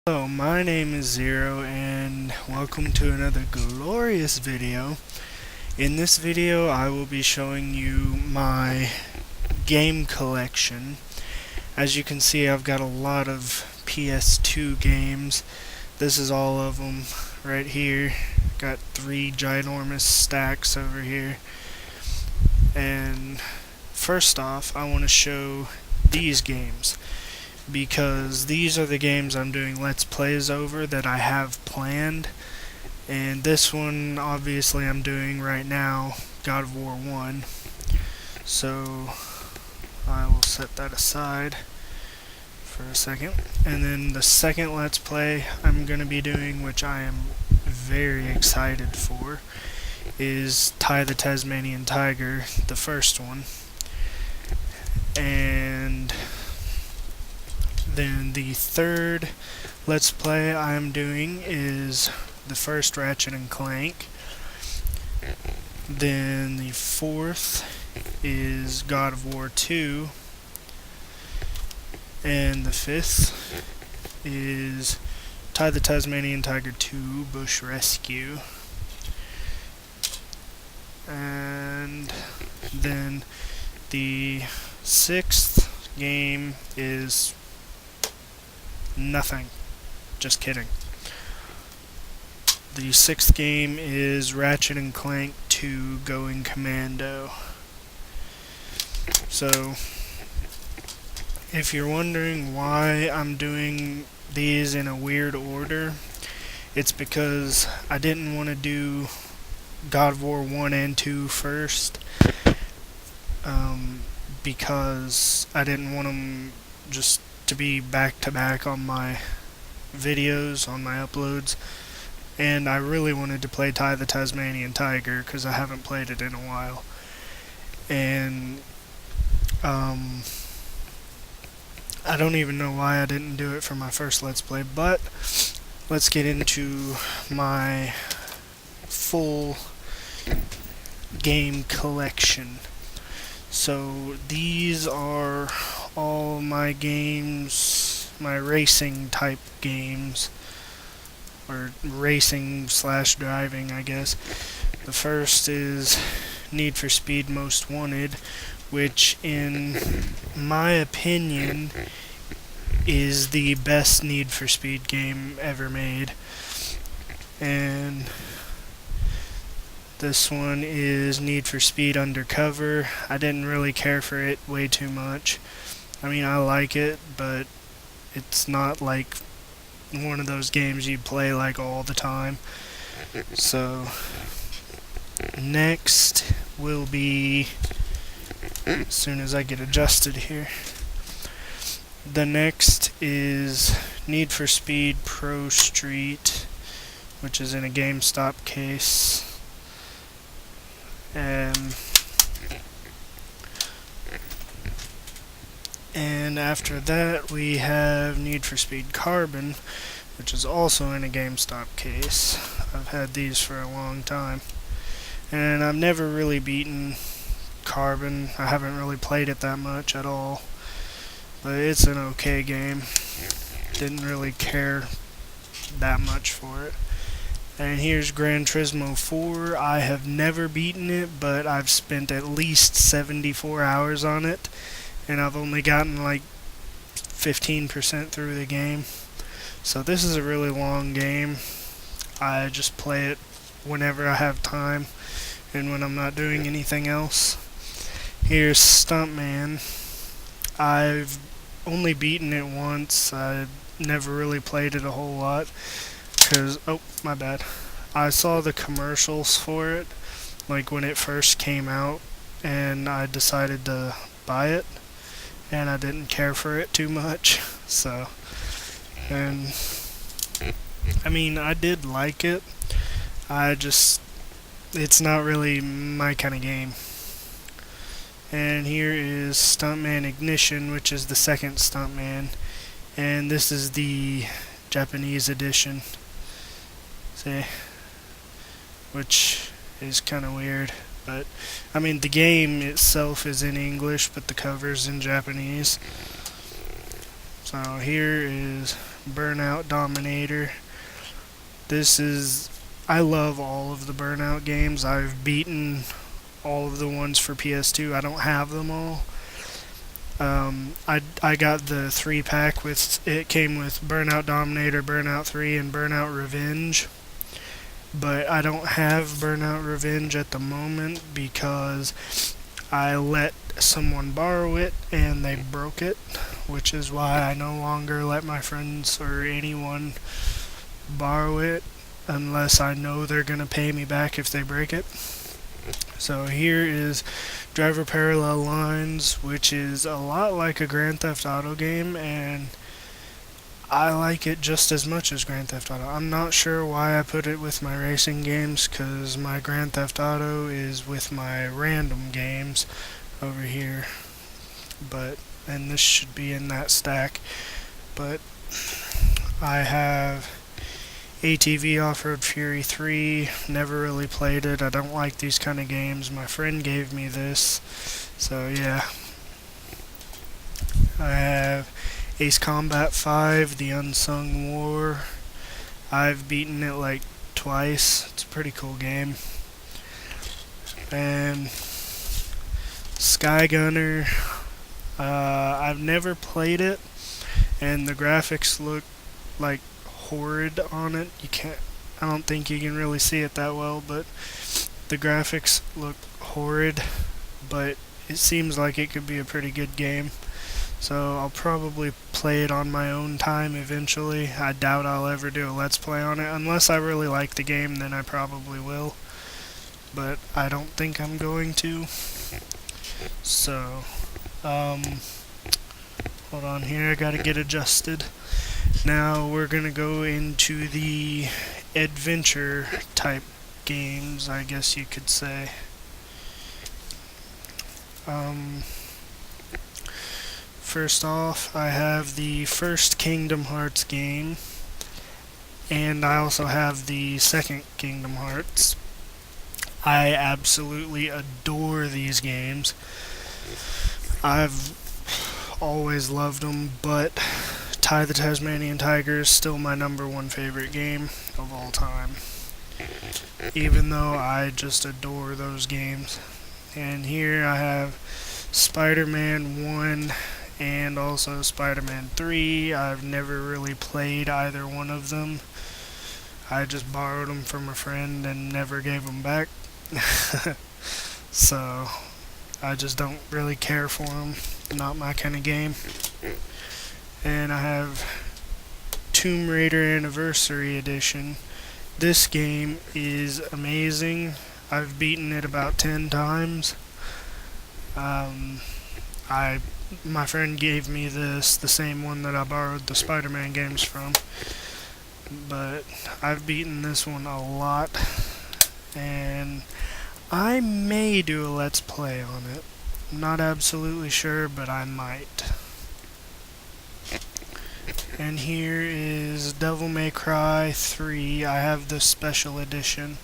Hello, my name is Zero and welcome to another glorious video. In this video I will be showing you my game collection. As you can see, I've got a lot of PS2 games. This is all of them right here. Got 3 ginormous stacks over here. And first off, I want to show these games, because these are the games I'm doing Let's Plays over that I have planned. And this one, obviously, I'm doing right now, God of War 1. So, I will set that aside for a second. And then the second Let's Play I'm going to be doing, which I am very excited for, is Ty the Tasmanian Tiger, the first one. And then the third Let's Play I'm doing is the first Ratchet and Clank. Then the fourth is God of War 2. And the fifth is Ty the Tasmanian Tiger 2 Bush Rescue. And then the sixth game is nothing. Just kidding. The sixth game is Ratchet and Clank 2 Going Commando. So, if you're wondering why I'm doing these in a weird order, it's because I didn't want to do God of War 1 and 2 first, because I didn't want them just to be back to back on my videos, on my uploads, and I really wanted to play Ty the Tasmanian Tiger because I haven't played it in a while. And I don't even know why I didn't do it for my first Let's Play, but let's get into my full game collection. So these are all my games, my racing type games, or racing slash driving, I guess. The first is Need for Speed Most Wanted, which in my opinion is the best Need for Speed game ever made. And this one is Need for Speed Undercover. I didn't really care for it way too much. I mean, I like it, but it's not like one of those games you play like all the time. So, next will be, as soon as I get adjusted here, the next is Need for Speed Pro Street, which is in a GameStop case. And after that we have Need for Speed Carbon, which is also in a GameStop case. I've had these for a long time, and I've never really beaten Carbon. I haven't really played it that much at all, but it's an okay game. Didn't really care that much for it. And here's Gran Turismo 4. I have never beaten it, but I've spent at least 74 hours on it, and I've only gotten like 15% through the game. So this is a really long game. I just play it whenever I have time and when I'm not doing anything else. Here's Stuntman. I've only beaten it once. I never really played it a whole lot because, oh, my bad, I saw the commercials for it like when it first came out, and I decided to buy it, and I didn't care for it too much. So, and I mean, I did like it. It's not really my kind of game. And here is Stuntman Ignition, which is the second Stuntman, and this is the Japanese edition. See? Which is kind of weird, but I mean, the game itself is in English, but the cover's in Japanese. So here is Burnout Dominator. I love all of the Burnout games. I've beaten all of the ones for PS2. I don't have them all. I got the 3-pack with it came with Burnout Dominator, Burnout 3, and Burnout Revenge. But I don't have Burnout Revenge at the moment because I let someone borrow it and they broke it, which is why I no longer let my friends or anyone borrow it unless I know they're going to pay me back if they break it. So here is Driver Parallel Lines, which is a lot like a Grand Theft Auto game, and I like it just as much as Grand Theft Auto. I'm not sure why I put it with my racing games, because my Grand Theft Auto is with my random games over here. And this should be in that stack. But I have ATV Off-Road Fury 3, never really played it. I don't like these kind of games. My friend gave me this, so yeah. I have Ace Combat 5, The Unsung War. I've beaten it like twice. It's a pretty cool game. And Sky Gunner. I've never played it, and the graphics look like horrid on it. I don't think you can really see it that well, but the graphics look horrid, but it seems like it could be a pretty good game. So I'll probably play it on my own time eventually. I doubt I'll ever do a Let's Play on it. Unless I really like the game, then I probably will. But I don't think I'm going to. So, hold on here, I gotta get adjusted. Now we're gonna go into the adventure type games, I guess you could say. First off, I have the first Kingdom Hearts game, and I also have the second Kingdom Hearts. I absolutely adore these games. I've always loved them, but Ty the Tasmanian Tiger is still my #1 favorite game of all time, even though I just adore those games. And here I have Spider-Man 1 and also Spider-Man 3. I've never really played either one of them. I just borrowed them from a friend and never gave them back. So I just don't really care for them. Not my kind of game. And I have Tomb Raider Anniversary Edition. This game is amazing. I've beaten it about 10 times. My friend gave me this, the same one that I borrowed the Spider-Man games from. But I've beaten this one a lot, and I may do a Let's Play on it. I'm not absolutely sure, but I might. And here is Devil May Cry 3. I have the special edition.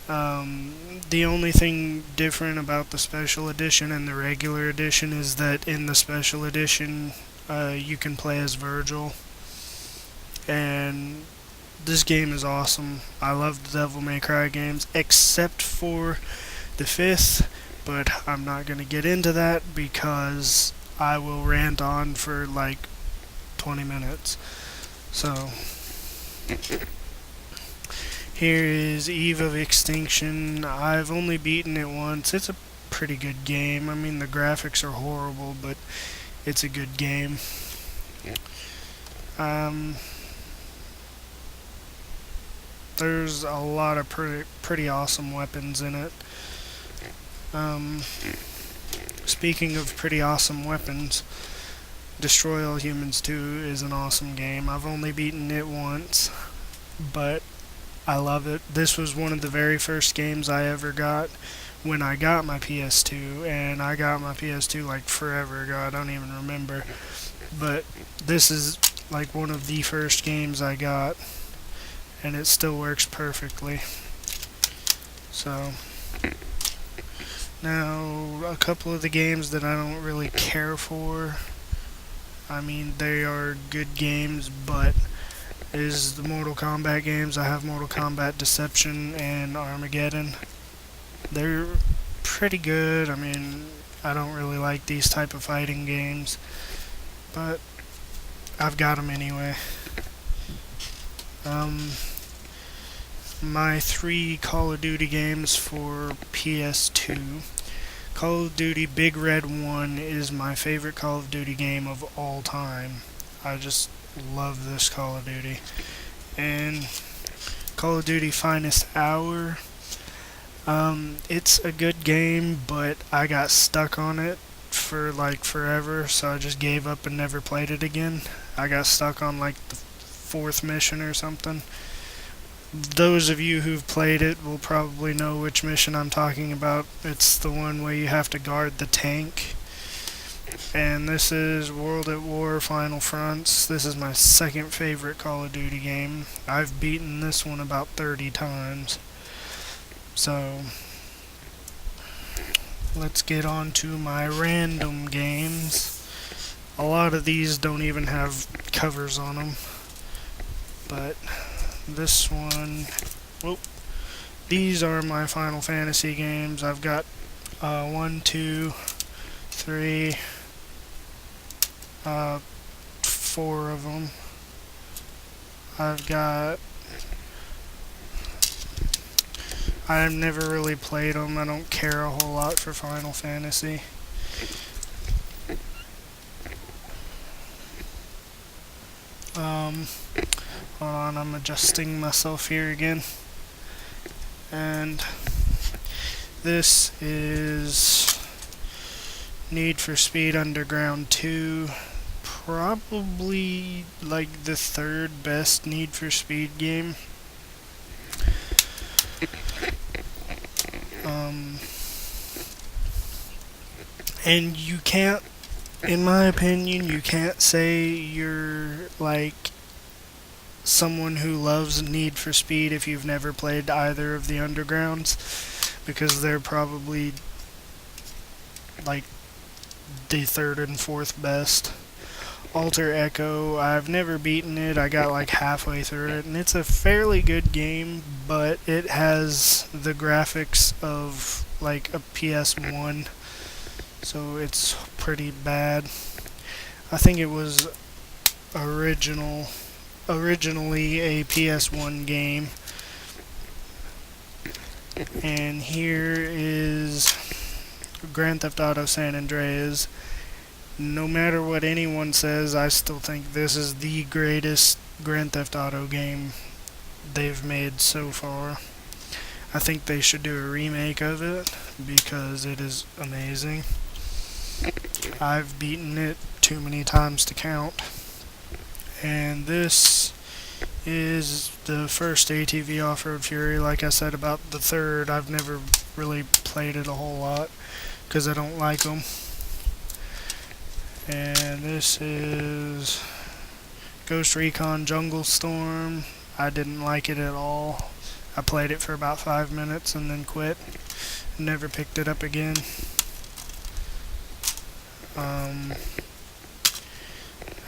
The only thing different about the special edition and the regular edition is that in the special edition, you can play as Virgil. And this game is awesome. I love the Devil May Cry games, except for the 5th, but I'm not going to get into that because I will rant on for like 20 minutes. So, here is Eve of Extinction. I've only beaten it once. It's a pretty good game. I mean, the graphics are horrible, but it's a good game. There's a lot of pretty awesome weapons in it. Speaking of pretty awesome weapons, Destroy All Humans 2 is an awesome game. I've only beaten it once, but I love it. This was one of the very first games I ever got when I got my PS2, and I got my PS2 like forever ago. I don't even remember. But this is like one of the first games I got, and it still works perfectly. So, now a couple of the games that I don't really care for. I mean, they are good games, but is the Mortal Kombat games. I have Mortal Kombat Deception and Armageddon. They're pretty good. I mean, I don't really like these type of fighting games, but I've got them anyway. Um, my 3 Call of Duty games for PS2. Call of Duty Big Red 1 is my favorite Call of Duty game of all time. I just love this Call of Duty. And Call of Duty Finest Hour. It's a good game, but I got stuck on it for like forever, so I just gave up and never played it again. I got stuck on like the 4th mission or something. Those of you who've played it will probably know which mission I'm talking about. It's the one where you have to guard the tank. And this is World at War Final Fronts. This is my second favorite Call of Duty game. I've beaten this one about 30 times. So, let's get on to my random games. A lot of these don't even have covers on them. But this one, whoop, these are my Final Fantasy games. I've got 1, 2, 3, 4 of them. I've never really played them. I don't care a whole lot for Final Fantasy. Hold on, I'm adjusting myself here again. And this is Need for Speed Underground 2. Probably like the 3rd best Need for Speed game. And you can't, in my opinion, you can't say you're like someone who loves Need for Speed if you've never played either of the Undergrounds, because they're probably like the 3rd and 4th best. Alter Echo, I've never beaten it. I got like halfway through it, and it's a fairly good game, but it has the graphics of like a PS1, so it's pretty bad. I think it was originally a PS1 game. And here is Grand Theft Auto San Andreas. No matter what anyone says, I still think this is the greatest Grand Theft Auto game they've made so far. I think they should do a remake of it because it is amazing. I've beaten it too many times to count. And this is the first ATV Off-Road Fury. Like I said about the 3rd, I've never really played it a whole lot because I don't like them. And this is Ghost Recon Jungle Storm. I didn't like it at all. I played it for about 5 minutes and then quit. Never picked it up again.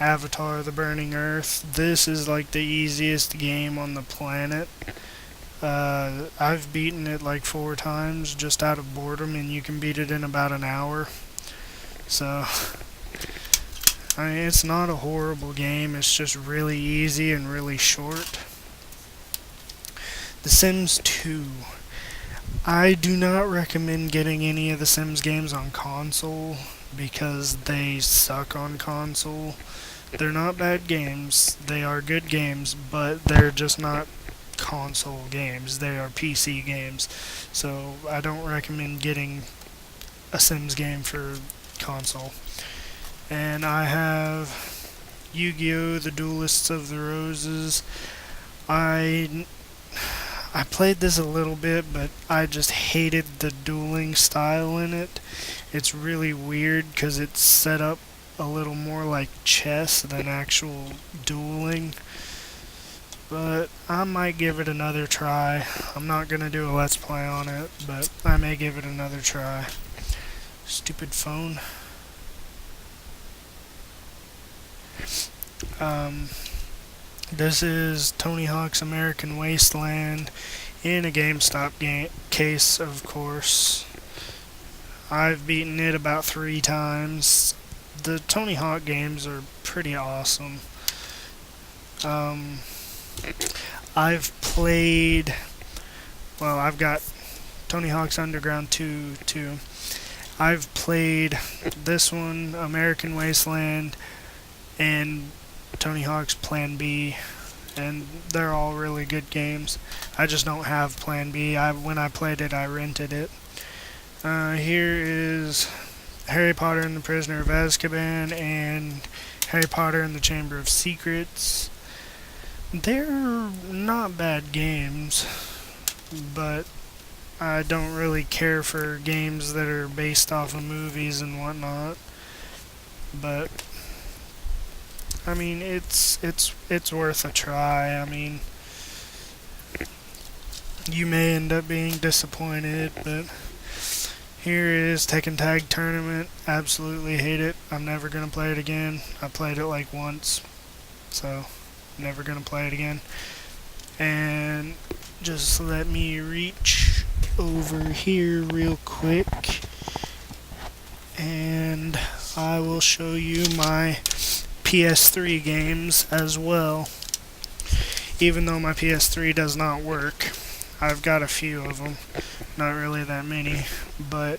Avatar: The Burning Earth. This is like the easiest game on the planet. I've beaten it like 4 times just out of boredom, and you can beat it in about an hour. So, I mean, it's not a horrible game, it's just really easy and really short. The Sims 2. I do not recommend getting any of the Sims games on console because they suck on console. They're not bad games, they are good games, but they're just not console games, they are PC games. So I don't recommend getting a Sims game for console. And I have Yu-Gi-Oh! The Duelists of the Roses. I played this a little bit, but I just hated the dueling style in it. It's really weird because it's set up a little more like chess than actual dueling. But I might give it another try. I'm not going to do a let's play on it, but I may give it another try. Stupid phone. Um, this is Tony Hawk's American Wasteland in a GameStop case, of course. I've beaten it about 3 times. The Tony Hawk games are pretty awesome. Um, I've played, well, I've got Tony Hawk's Underground 2 too. I've played this one, American Wasteland, and Tony Hawk's Plan B, and they're all really good games. I just don't have Plan B. When I played it, I rented it. Here is Harry Potter and the Prisoner of Azkaban and Harry Potter and the Chamber of Secrets. They're not bad games, but I don't really care for games that are based off of movies and whatnot. But I mean, it's worth a try. I mean, you may end up being disappointed, but here is Tekken Tag Tournament. Absolutely hate it. I'm never gonna play it again. I played it like once, so never gonna play it again. And just let me reach over here real quick, and I will show you my PS3 games as well. Even though my PS3 does not work, I've got a few of them. Not really that many, but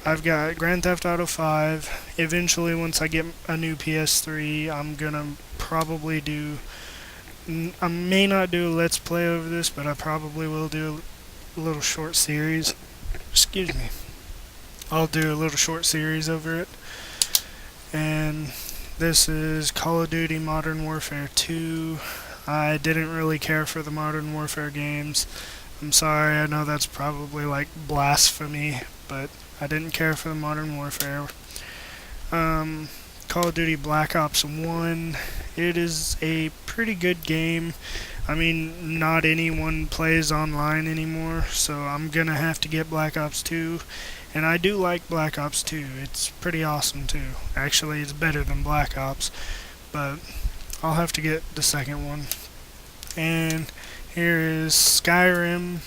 I've got Grand Theft Auto 5. Eventually, once I get a new PS3, I'm gonna probably do. I may not do a Let's Play over this, but I probably will do a little short series. Excuse me. I'll do a little short series over it. And this is Call of Duty Modern Warfare 2. I didn't really care for the Modern Warfare games. I'm sorry, I know that's probably like blasphemy, but I didn't care for the Modern Warfare. Call of Duty Black Ops 1. It is a pretty good game. I mean, not anyone plays online anymore, so I'm gonna have to get Black Ops 2. And I do like Black Ops 2. It's pretty awesome too. Actually, it's better than Black Ops, but I'll have to get the second one. And here is Skyrim.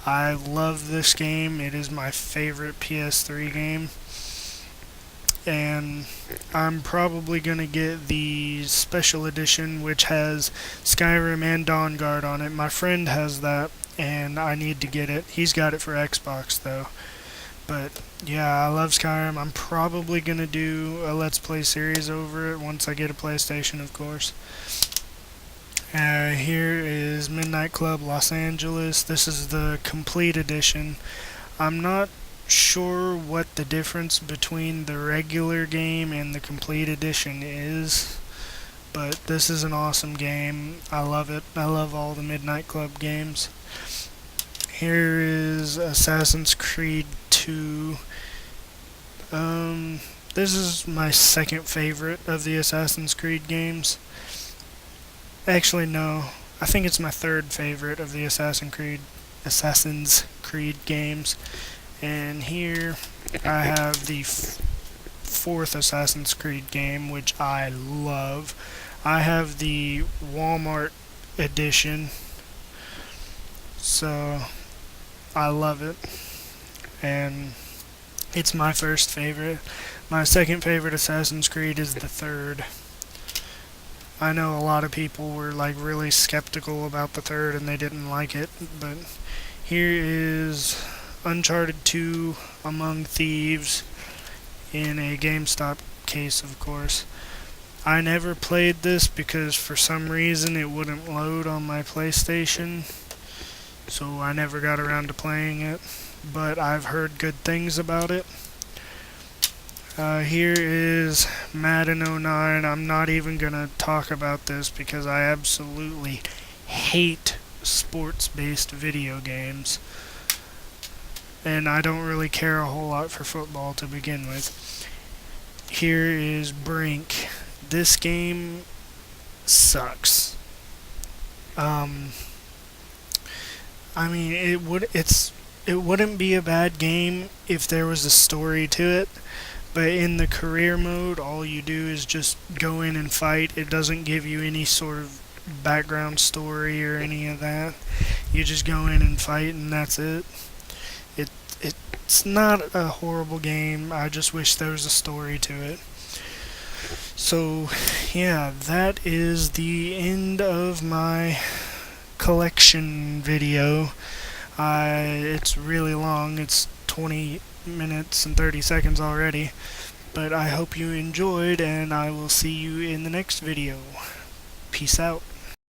I love this game. It is my favorite PS3 game. And I'm probably going to get the special edition, which has Skyrim and Dawnguard on it. My friend has that, and I need to get it. He's got it for Xbox, though. But yeah, I love Skyrim. I'm probably going to do a Let's Play series over it once I get a PlayStation, of course. Here is Midnight Club Los Angeles. This is the complete edition. I'm not sure what the difference between the regular game and the complete edition is, but this is an awesome game. I love it. I love all the Midnight Club games. Here is Assassin's Creed 2. This is my second favorite of the Assassin's Creed games. Actually, no. I think it's my third favorite of the Assassin's Creed games. And here I have the fourth Assassin's Creed game, which I love. I have the Walmart edition, so I love it. And it's my first favorite. My second favorite Assassin's Creed is the third. I know a lot of people were like really skeptical about the third and they didn't like it, but here is Uncharted 2 Among Thieves in a GameStop case, of course. I never played this because for some reason it wouldn't load on my PlayStation, so I never got around to playing it, but I've heard good things about it. Here is Madden 09. I'm not even going to talk about this because I absolutely hate sports-based video games. And I don't really care a whole lot for football to begin with. Here is Brink. This game sucks. I mean, it's it wouldn't be a bad game if there was a story to it. But in the career mode, all you do is just go in and fight. It doesn't give you any sort of background story or any of that. You just go in and fight, and that's it. It it's not a horrible game. I just wish there was a story to it. So, yeah, that is the end of my collection video. It's really long. It's 20 minutes and 30 seconds already. But I hope you enjoyed, and I will see you in the next video. Peace out.